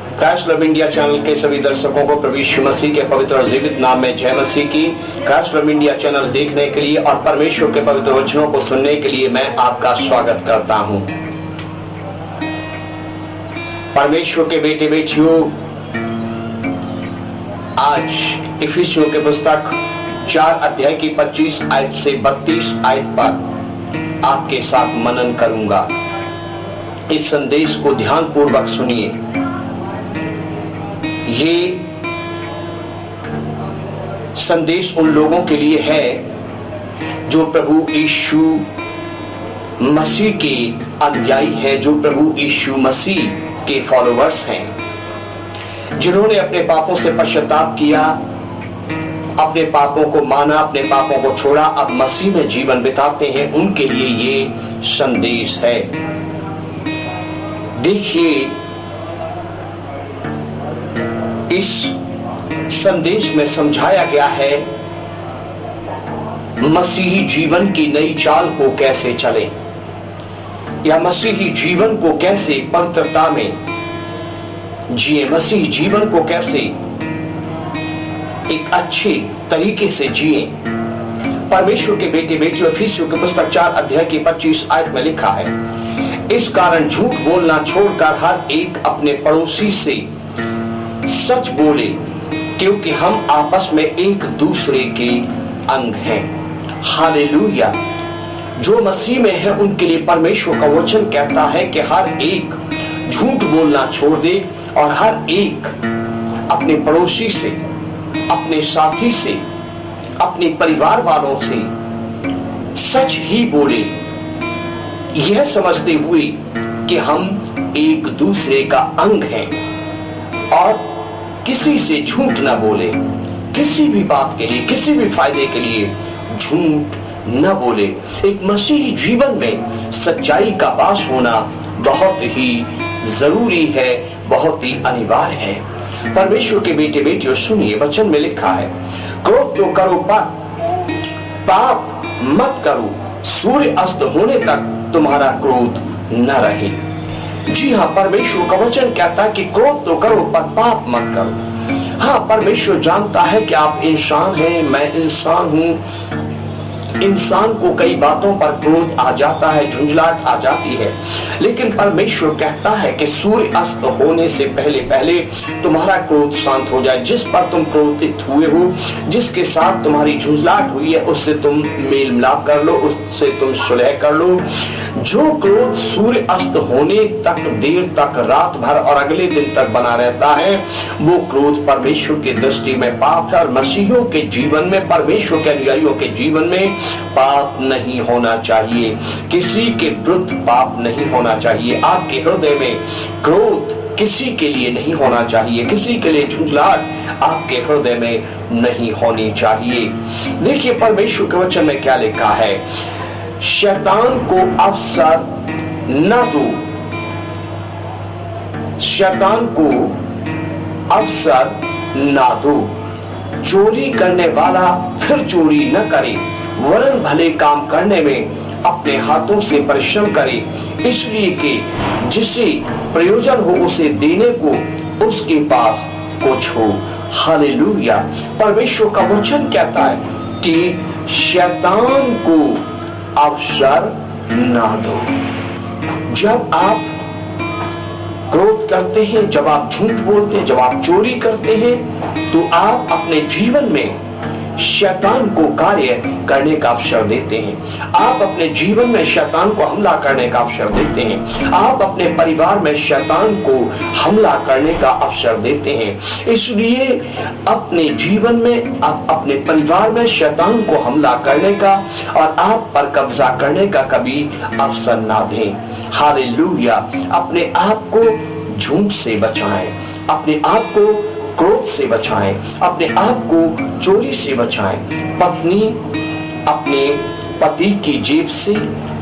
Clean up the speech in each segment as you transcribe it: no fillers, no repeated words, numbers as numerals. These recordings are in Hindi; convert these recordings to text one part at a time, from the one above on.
क्रैश लव इंडिया चैनल के सभी दर्शकों को प्रभु यीशु मसीह के पवित्र और जीवित नाम में जय मसीह की। क्रैश लव इंडिया चैनल देखने के लिए और परमेश्वर के पवित्र वचनों को सुनने के लिए मैं आपका स्वागत करता हूं। परमेश्वर के बेटे बेटियों, आज इफिसियों के पुस्तक 4 अध्याय की 25 आयत से 32 आयत पर आपके साथ मनन करूंगा। इस संदेश को ध्यानपूर्वक सुनिए। ये संदेश उन लोगों के लिए है जो प्रभु यीशु मसीह के अनुयायी है, जो प्रभु यीशु मसीह के फॉलोवर्स हैं, जिन्होंने अपने पापों से पश्चाताप किया, अपने पापों को माना, अपने पापों को छोड़ा, अब मसीह में जीवन बिताते हैं। उनके लिए ये संदेश है। देखिए, इस संदेश में समझाया गया है मसीही जीवन की नई चाल को कैसे चले, या मसीही जीवन को कैसे पवित्रता में जिए, मसीही जीवन को कैसे एक अच्छे तरीके से जिए। परमेश्वर के बेटे बेटियों, इफिसियों की पुस्तक 4 अध्याय की 25 आयत में लिखा है, इस कारण झूठ बोलना छोड़कर हर एक अपने पड़ोसी से सच बोले, क्योंकि हम आपस में एक दूसरे के अंग हैं। हालेलुया। जो मसीह में है उनके लिए परमेश्वर का वचन कहता है कि हर एक झूठ बोलना छोड़ दे और हर एक अपने पड़ोसी से, अपने साथी से, अपने परिवार वालों से सच ही बोले, यह समझते हुए कि हम एक दूसरे का अंग हैं, और किसी से झूठ न बोले। किसी भी बात के लिए, किसी भी फायदे के लिए झूठ न बोले। एक मसीही जीवन में सच्चाई का वास होना बहुत ही जरूरी है, बहुत ही अनिवार्य है। परमेश्वर के बेटे बेटियों, सुनिए, वचन में लिखा है, क्रोध तो करो पर पाप मत करो, सूर्य अस्त होने तक तुम्हारा क्रोध न रहे। जी हाँ, परमेश्वर का वचन कहता है कि क्रोध तो करो पर पाप मत करो। हाँ, परमेश्वर जानता है कि आप इंसान हैं, मैं इंसान हूं। इंसान को कई बातों पर क्रोध आ जाता है, झुंझलाहट आ जाती है, लेकिन परमेश्वर कहता है कि सूर्य अस्त होने से पहले पहले तुम्हारा क्रोध शांत हो जाए। जिस पर तुम क्रोधित हुए हो, जिसके साथ तुम्हारी झुंझलाहट हुई है, उससे तुम मेल मिलाप कर लो, उससे तुम सुलह कर लो। जो क्रोध सूर्य अस्त होने तक, देर तक, रात भर और अगले दिन तक बना रहता है, वो क्रोध परमेश्वर की दृष्टि में पाप है। और मसीहियों के जीवन में, परमेश्वर के अनुयायियों के जीवन में पाप नहीं होना चाहिए। किसी के विरुद्ध पाप नहीं होना चाहिए। आपके हृदय में क्रोध किसी के लिए नहीं होना चाहिए, किसी के लिए झुंझलाहट आपके हृदय में नहीं होनी चाहिए। देखिए, परमेश्वर के वचन में क्या लिखा है, शैतान को अवसर न दो, शैतान को अवसर न दो। चोरी करने वाला फिर चोरी न करे, वरन भले काम करने में अपने हाथों से परिश्रम करे, इसलिए कि जिसे प्रयोजन हो उसे देने को उसके पास कुछ हो। हालेलुया। परमेश्वर का वचन कहता है कि शैतान को अवसर ना दो। जब आप क्रोध करते हैं, जब आप झूठ बोलते हैं, जब आप चोरी करते हैं, तो आप अपने जीवन में शैतान को कार्य करने का अवसर देते हैं। आप अपने जीवन में शैतान को हमला करने का अवसर देते हैं। आप अपने परिवार में शैतान को हमला करने का अवसर देते हैं। इसलिए अपने जीवन में, आप अपने परिवार में शैतान को हमला करने का और आप पर कब्जा करने का कभी अवसर ना दें। हालेलुया। अपने आप को झूठ से बचाएं, अपने आप को क्रोध से बचाएं, अपने आप को चोरी से बचाएं। पत्नी अपने पति की जेब से,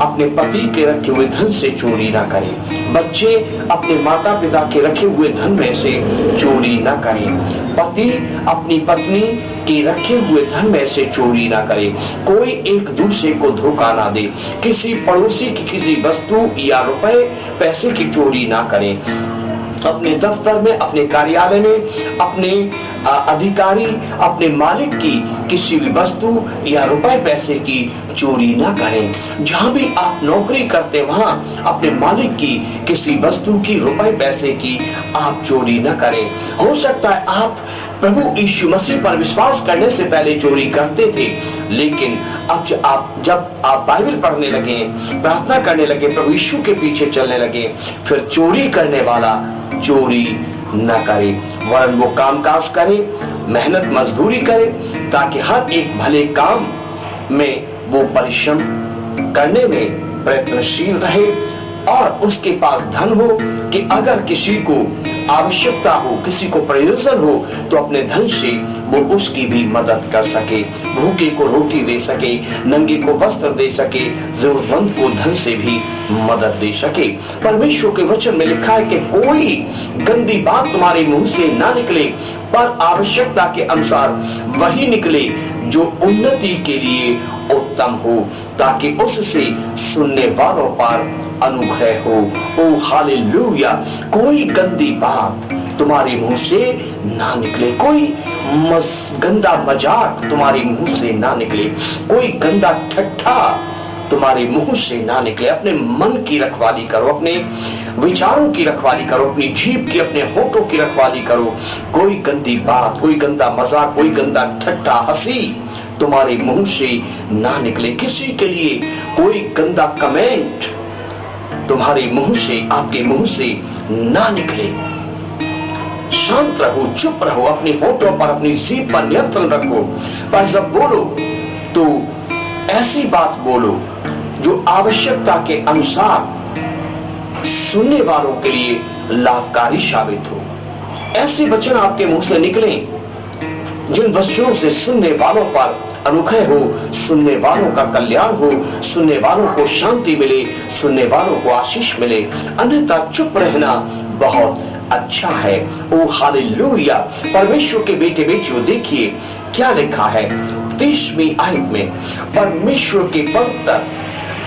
अपने पति के रखे हुए धन से चोरी ना करें। बच्चे अपने माता पिता के रखे हुए धन में से चोरी ना करें। पति अपनी पत्नी के रखे हुए धन में से चोरी ना करे। कोई एक दूसरे को धोखा ना दे। किसी पड़ोसी की किसी वस्तु या रुपए पैसे की चोरी ना करें। अपने दफ्तर में, अपने कार्यालय में, अपने अधिकारी, अपने मालिक की किसी भी वस्तु या रुपए पैसे की चोरी ना करें। जहां भी आप नौकरी करते वहां अपने मालिक की किसी वस्तु की, रुपए पैसे की आप चोरी ना करें। हो सकता है आप प्रभु यीशु मसीह पर विश्वास करने से पहले चोरी करते थे, लेकिन अब जब आप बाइबल पढ़ने लगे, प्रार्थना करने लगे, प्रभु यीशु के पीछे चलने लगे, फिर चोरी करने वाला चोरी न करे, वरन वो कामकाज करे, मेहनत मजदूरी करे, ताकि हर एक भले काम में वो परिश्रम करने में प्रयत्नशील रहे और उसके पास धन हो कि अगर किसी को आवश्यकता हो, किसी को प्रयोजन हो, तो अपने धन से वो उसकी भी मदद कर सके, भूखे को रोटी दे सके, नंगे को वस्त्र दे सके, जरूरतमंद को धन से भी मदद दे सके। परमेश्वर के वचन में लिखा है कि कोई गंदी बात तुम्हारे मुंह से ना निकले, पर आवश्यकता के अनुसार वही निकले जो उन्नति के लिए उत्तम हो, ताकि उससे सुनने वालों पर अनुग्रह हो। ओ हालेलुया। कोई गंदी बात तुम्हारे मुंह से ना निकले, कोई गंदा मजाक तुम्हारे मुंह से ना निकले, कोई गंदा ठट्ठा तुम्हारे मुंह से ना निकले। अपने मन की रखवाली करो, अपने विचारों की रखवाली करो, अपनी जीभ की, अपने होठों की रखवाली करो। कोई गंदी बात, कोई गंदा मजाक, कोई गंदा ठट्ठा, हंसी तुम्हारे मुंह से ना निकले। किसी के लिए कोई गंदा कमेंट तुम्हारे मुंह से, आपके मुंह से ना निकले। शांत रहो, चुप रहो, अपने होठों पर, अपनी जीभ पर नियंत्रण रखो। पर जब बोलो तो ऐसी बात बोलो जो आवश्यकता के अनुसार सुनने वालों के लिए लाभकारी साबित हो। ऐसे वचन आपके मुंह से निकले जिन वचनों से सुनने वालों पर अनुग्रह हो, सुनने वालों का कल्याण हो, सुनने वालों को शांति मिले, सुनने वालों को आशीष मिले। अन्यथा चुप रहना बहुत अच्छा है। ओ हालेलुया। परमेश्वर के बेटे बेटियों, देखिए क्या लिखा है 30वीं आयत में, परमेश्वर के पवित्र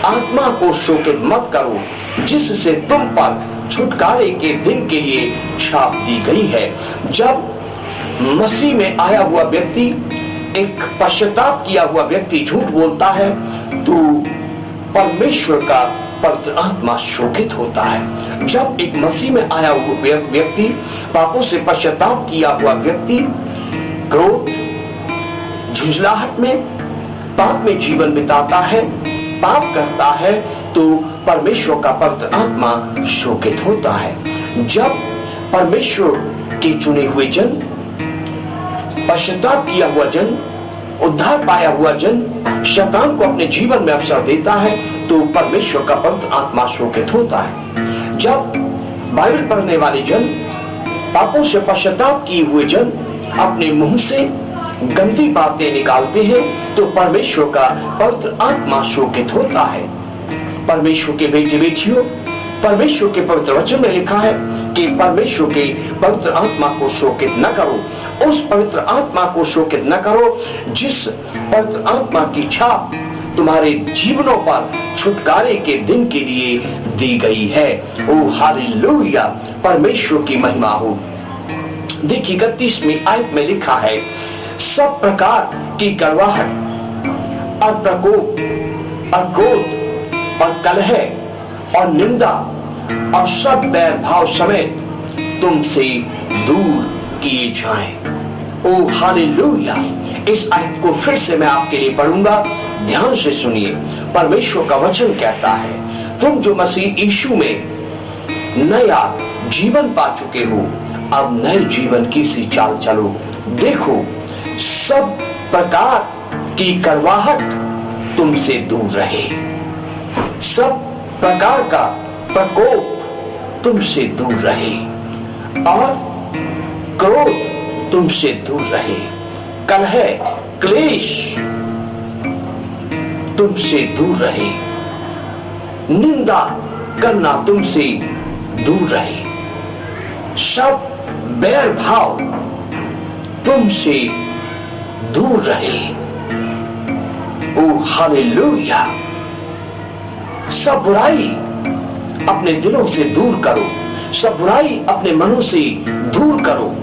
आत्मा को शोकित मत करो, जिससे तुम पर छुटकारे के दिन के लिए छाप दी गई है। जब मसीह में आया हुआ व्यक्ति, एक पश्चाताप किया हुआ व्यक्ति झूठ बोलता है, तो परमेश्वर का पवित्र आत्मा शोकित होता है। जब एक मसीह में आया हुआ व्यक्ति, पापों से पश्चाताप किया हुआ व्यक्ति क्रोध, झुंझलाहट में, पाप में जीवन बिताता है, पाप करता है, तो परमेश्वर का पवित्र आत्मा शोकित होता है। जब परमेश्वर के चुने हुए जन, पश्चाताप किया हुआ जन, उद्धार पाया हुआ जन शैतान को अपने जीवन में अवसर देता है, तो परमेश्वर का पवित्र आत्मा शोकित होता है। जब बाइबल पढ़ने वाले जन, पापों से पश्चाताप किए हुए जन अपने मुंह से गंदी बातें निकालते हैं, तो परमेश्वर का पवित्र आत्मा शोकित होता है। परमेश्वर के बेटे बेटियों, परमेश्वर के पवित्र वचन में लिखा है कि परमेश्वर के पवित्र आत्मा को शोकित न करो। उस पवित्र आत्मा को शोकित न करो जिस पवित्र आत्मा की छाप तुम्हारे जीवनों पर छुटकारे के दिन के लिए दी गई है। ओ हालेलुया। परमेश्वर की महिमा हो। देखिए 31वीं आयत में लिखा है, सब प्रकार की कड़वाहट और प्रकोप और क्रोध और कलह और निंदा और सब बैर भाव समेत तुमसे दूर किए जाएं। ओ हालेलुया। इस आयत को फिर से मैं आपके लिए पढ़ूंगा, ध्यान से सुनिए। परमेश्वर का वचन कहता है, तुम जो मसीह यीशु में नया जीवन पा चुके हो, अब नए जीवन की सी चाल चलो। देखो, सब प्रकार की कड़वाहट तुमसे दूर रहे, सब प्रकार का प्रकोप तुमसे दूर रहे और क्रोध तुमसे दूर रहे, कलह क्लेश तुमसे दूर रहे, निंदा करना तुमसे दूर रहे, सब बैर भाव तुमसे दूर रहे। ओ हालेलुया। सब बुराई अपने दिलों से दूर करो, सब बुराई अपने मनों से दूर करो।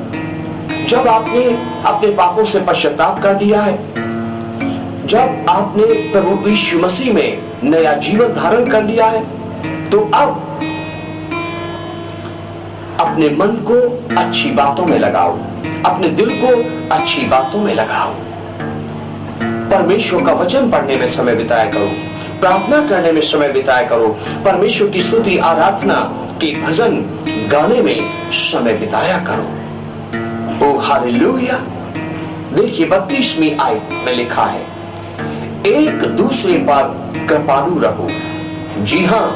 जब आपने अपने पापों से पश्चाताप कर दिया है, जब आपने प्रभु यीशु मसीह में नया जीवन धारण कर लिया है, तो अब अपने मन को अच्छी बातों में लगाओ, अपने दिल को अच्छी बातों में लगाओ। परमेश्वर का वचन पढ़ने में समय बिताया करो, प्रार्थना करने में समय बिताया करो, परमेश्वर की स्तुति आराधना के भजन गाने में समय बिताया करो। ओ हालेलुया। देखिए 32वीं आयत में लिखा है, एक दूसरे पर कृपालु रहो। जी हां,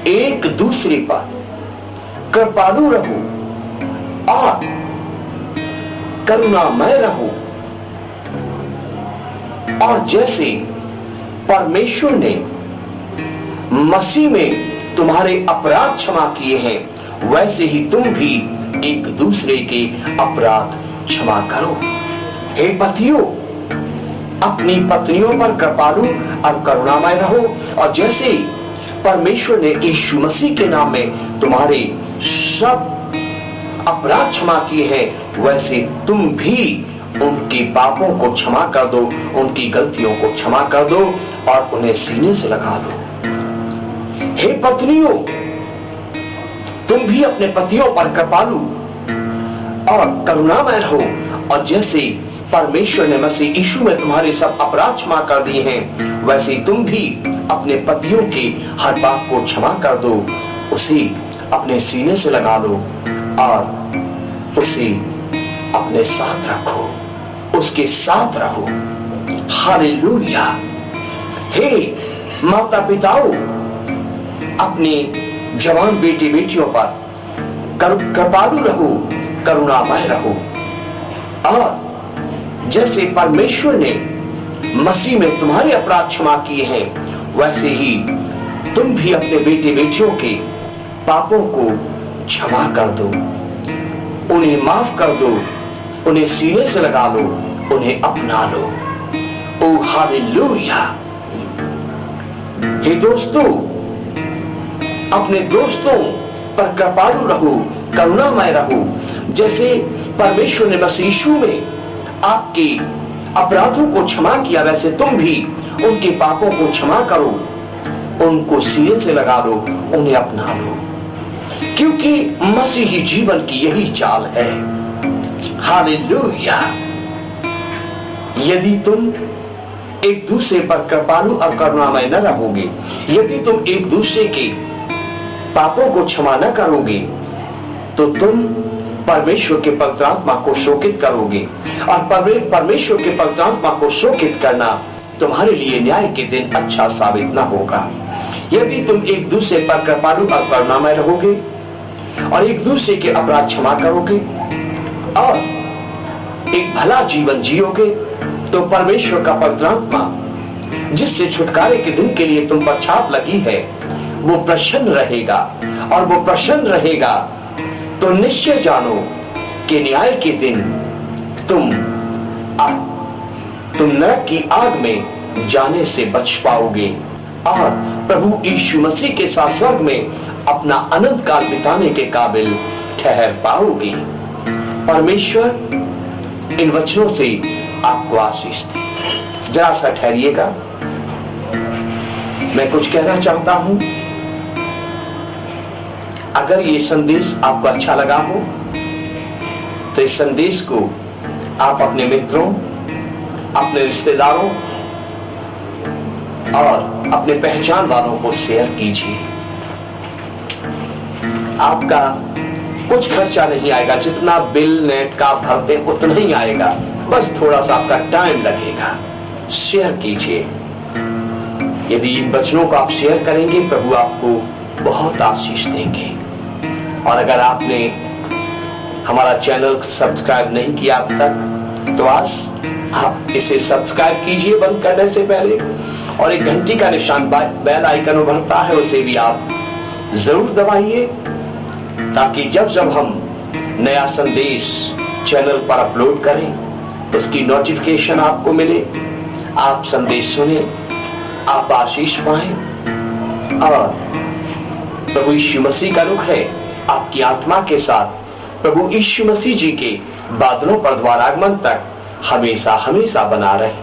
एक दूसरे पर कृपालु रहो और करुणामय रहो। और जैसे परमेश्वर ने मसीह में तुम्हारे अपराध क्षमा किए हैं, वैसे ही तुम भी एक दूसरे के अपराध क्षमा करो। हे पतियों, अपनी पत्नियों पर कृपालु और करुणामय रहो, और जैसे परमेश्वर ने यीशु मसीह के नाम में तुम्हारे सब अपराध क्षमा किए हैं, वैसे तुम भी उनके पापों को क्षमा कर दो, उनकी गलतियों को क्षमा कर दो और उन्हें सीने से लगा लो। हे पत्नियों, तुम भी अपने पतियों पर कृपालु और करुणामय रहो, और जैसे परमेश्वर ने मसीह यीशु में तुम्हारे सब अपराध क्षमा कर दिए हैं, वैसे तुम भी अपने पतियों के हर पाप को क्षमा कर दो, उसे अपने सीने से लगा लो और उसे अपने साथ रखो, उसके साथ रहो। हालेलुया। हे माता पिताओं, अपने जवान बेटे बेटियों पर कृपालु रहो, करुणामय रहो, और जैसे परमेश्वर ने मसीह में तुम्हारे अपराध क्षमा किए हैं, वैसे ही तुम भी अपने बेटे बेटियों के पापों को क्षमा कर दो, उन्हें माफ कर दो, उन्हें सीने से लगा लो, उन्हें अपना लो। ओ हालेलुया। हे दोस्तों, अपने दोस्तों पर कृपालु रहो, करुणामय रहो। जैसे परमेश्वर ने मसीह यीशु में आपके अपराधों को क्षमा किया, वैसे तुम भी उनके पापों को क्षमा करो, उनको सीने से लगा लो, उन्हें अपना लो, क्योंकि मसीही जीवन की यही चाल है। हालेलुया। यदि तुम एक दूसरे पर कृपालु और करुणामय न रहोगे, यदि तुम एक दूसरे के पापों को क्षमा न करोगे, तो तुम परमेश्वर के पवित्र आत्मा को शोकित करोगे, और परमेश्वर के पवित्र आत्मा को शोकित करना तुम्हारे लिए न्याय के दिन अच्छा साबित न होगा। यदि तुम एक दूसरे पर कृपालु और करुणामय रहोगे और एक दूसरे के अपराध क्षमा करोगे और एक भला जीवन जियोगे, तो परमेश्वर का पवित्र आत्मा जिससे छुटकारे के दिन के लिए तुम पर छाप लगी है, वो प्रसन्न रहेगा, और वो प्रसन्न रहेगा तो निश्चय जानो कि न्याय के दिन तुम नरक की आग में जाने से बच पाओगे और प्रभु यीशु मसीह के साथ स्वर्ग में अपना अनंत काल बिताने के काबिल ठहर पाओगे। परमेश्वर इन वचनों से आपको आशीष दे। जरा सा ठहरिएगा, मैं कुछ कहना चाहता हूं। अगर ये संदेश आपको अच्छा लगा हो, तो इस संदेश को आप अपने मित्रों, अपने रिश्तेदारों और अपने पहचान वालों को शेयर कीजिए। आपका कुछ खर्चा नहीं आएगा, जितना बिल नेट का भरते उतना ही आएगा, बस थोड़ा सा आपका टाइम लगेगा। शेयर कीजिए। यदि इन वचनों को आप शेयर करेंगे, प्रभु आपको बहुत आशीष देंगे। और अगर आपने हमारा चैनल सब्सक्राइब नहीं किया अब तक, तो आज आप इसे सब्सक्राइब कीजिए बंद करने से पहले, और एक घंटी का निशान बेल आइकन उभरता है, उसे भी आप जरूर दबाइए, ताकि जब जब हम नया संदेश चैनल पर अपलोड करें, उसकी नोटिफिकेशन आपको मिले, आप संदेश सुने, आप आशीष पाएं। और प्रभु यीशु मसीह का रुख है आपकी आत्मा के साथ प्रभु यीशु मसीह जी के बादलों पर द्वारागमन तक हमेशा हमेशा बना रहे।